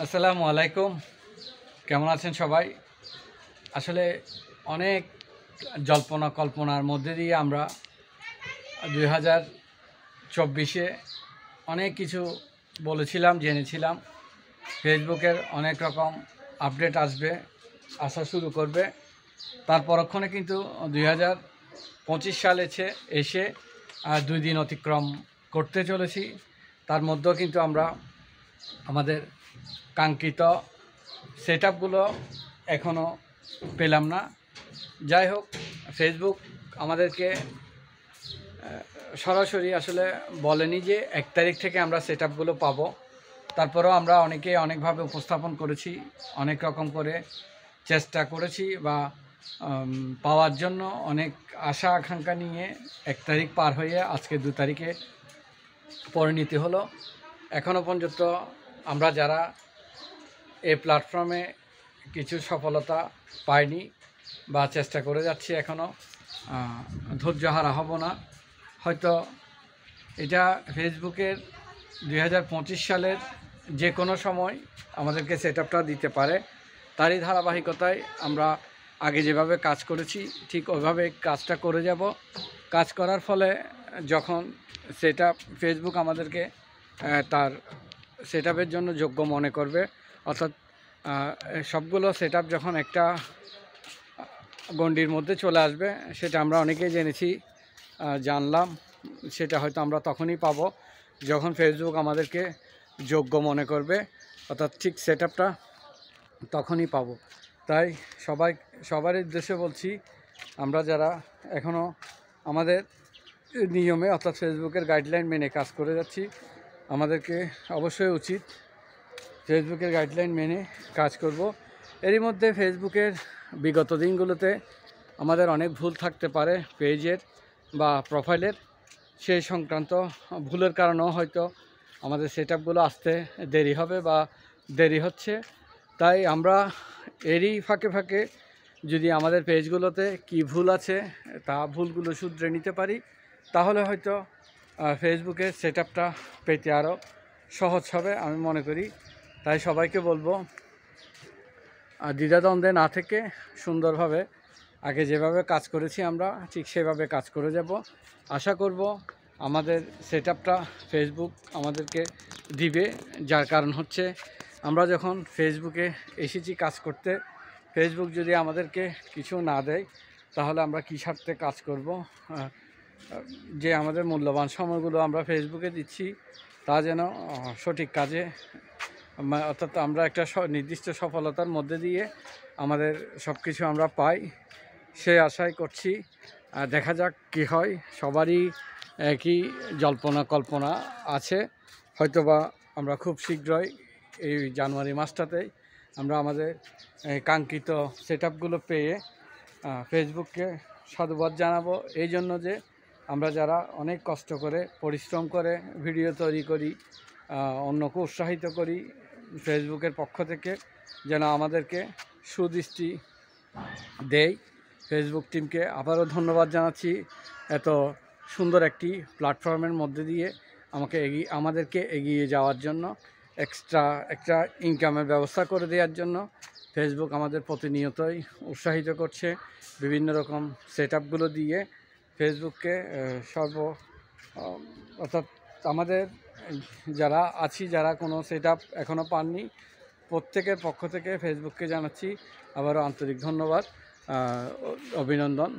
আসসালামু আলাইকুম। কেমন আছেন সবাই? আসলে অনেক জল্পনা কল্পনার মধ্যে দিয়ে আমরা 2024-এ অনেক কিছু বলেছিলাম, জেনেছিলাম। ফেসবুকের অনেক রকম আপডেট আসা শুরু করবে। তার পরক্ষণে কিন্তু 2025 সাল এসে 2 দিন অতিক্রম করতে চলেছি। তার মধ্যেও কিন্তু আমরা আমাদের কাঙ্ক্ষিত সেটআপগুলো এখনও পেলাম না। যাই হোক, ফেসবুক আমাদেরকে সরাসরি আসলে বলেনি যে 1 তারিখ থেকে আমরা সেটআপগুলো পাবো। তারপরেও আমরা অনেকভাবে উপস্থাপন করেছি, অনেক রকম করে চেষ্টা করেছি বা পাওয়ার জন্য অনেক আশা আকাঙ্ক্ষা নিয়ে 1 তারিখ পার হয়ে আজকে 2 তারিখে পরিণতি হলো। এখনও পর্যন্ত আমরা যারা এই প্ল্যাটফর্মে কিছু সফলতা পাইনি বা চেষ্টা করে যাচ্ছি, এখনও ধৈর্য হারা হব না। হয়তো এটা ফেসবুকের 2025 সালের যে কোনো সময় আমাদেরকে সেটআপটা দিতে পারে। তারই ধারাবাহিকতায় আমরা আগে যেভাবে কাজ করেছি ঠিক ওইভাবে কাজটা করে যাব। কাজ করার ফলে যখন ফেসবুক আমাদেরকে তার সেটআপের জন্য যোগ্য মনে করবে, অর্থাৎ সবগুলো সেটআপ যখন একটা গণ্ডির মধ্যে চলে আসবে, সেটা আমরা অনেকেই জেনেছি, জানলাম। সেটা হয়তো আমরা তখনই পাবো যখন ফেসবুক আমাদেরকে যোগ্য মনে করবে, অর্থাৎ ঠিক সেটআপটা তখনই পাবো। তাই সবার উদ্দেশ্যে বলছি, আমরা যারা এখনও আমাদের নিয়মে অর্থাৎ ফেসবুকের গাইডলাইন মেনে কাজ করে যাচ্ছি, আমাদেরকে অবশ্যই উচিত ফেসবুকের গাইডলাইন মেনে কাজ করব। এরই মধ্যে ফেসবুকের বিগত দিনগুলোতে আমাদের অনেক ভুল থাকতে পারে পেজের বা প্রোফাইলের। সেই সংক্রান্ত ভুলের কারণেও হয়তো আমাদের সেটআপগুলো আসতে দেরি হবে বা দেরি হচ্ছে। তাই আমরা এরই ফাঁকে যদি আমাদের পেজগুলোতে কি ভুল আছে তা ভুলগুলো শুধরে নিতে পারি, তাহলে হয়তো ফেসবুকের সেটআপটা পেতে আরও সহজ হবে আমি মনে করি। তাই সবাইকে বলবো, দ্বিধাদ্বন্দ্বে না থেকে সুন্দরভাবে আগে যেভাবে কাজ করেছি আমরা ঠিক সেভাবে কাজ করে যাব। আশা করব আমাদের সেটআপটা ফেসবুক আমাদেরকে দিবে। যার কারণ হচ্ছে, আমরা যখন ফেসবুকে এসেছি কাজ করতে, ফেসবুক যদি আমাদেরকে কিছু না দেয় তাহলে আমরা কী স্বার্থে কাজ করব? যে আমাদের মূল্যবান সময়গুলো আমরা ফেসবুকে দিচ্ছি তা যেন সঠিক কাজে, অর্থাৎ আমরা একটা নির্দিষ্ট সফলতার মধ্যে দিয়ে আমাদের সব কিছু আমরা পাই, সে আশাই করছি। দেখা যাক কী হয়। সবারই একই জল্পনা কল্পনা আছে। হয়তোবা আমরা খুব শীঘ্রই এই জানুয়ারি মাসটাতেই আমরা আমাদের কাঙ্ক্ষিত সেটআপগুলো পেয়ে ফেসবুককে সাধুবাদ জানাবো। এই জন্য যে আমরা যারা অনেক কষ্ট করে পরিশ্রম করে ভিডিও তৈরি করি, অন্যকে উৎসাহিত করি, ফেসবুকের পক্ষ থেকে যেন আমাদেরকে সুদৃষ্টি দেয়। ফেসবুক টিমকে আবারও ধন্যবাদ জানাচ্ছি এত সুন্দর একটি প্ল্যাটফর্মের মধ্যে দিয়ে আমাদেরকে এগিয়ে যাওয়ার জন্য, এক্সট্রা একটা ইনকামের ব্যবস্থা করে দেওয়ার জন্য। ফেসবুক আমাদের প্রতিনিয়তই উৎসাহিত করছে বিভিন্ন রকম সেটআপগুলো দিয়ে। ফেসবুককে অর্থাৎ আমাদের যারা কোনো সেটআপ এখনও পাননি, প্রত্যেকের পক্ষ থেকে ফেসবুককে জানাচ্ছি আবারও আন্তরিক ধন্যবাদ, অভিনন্দন।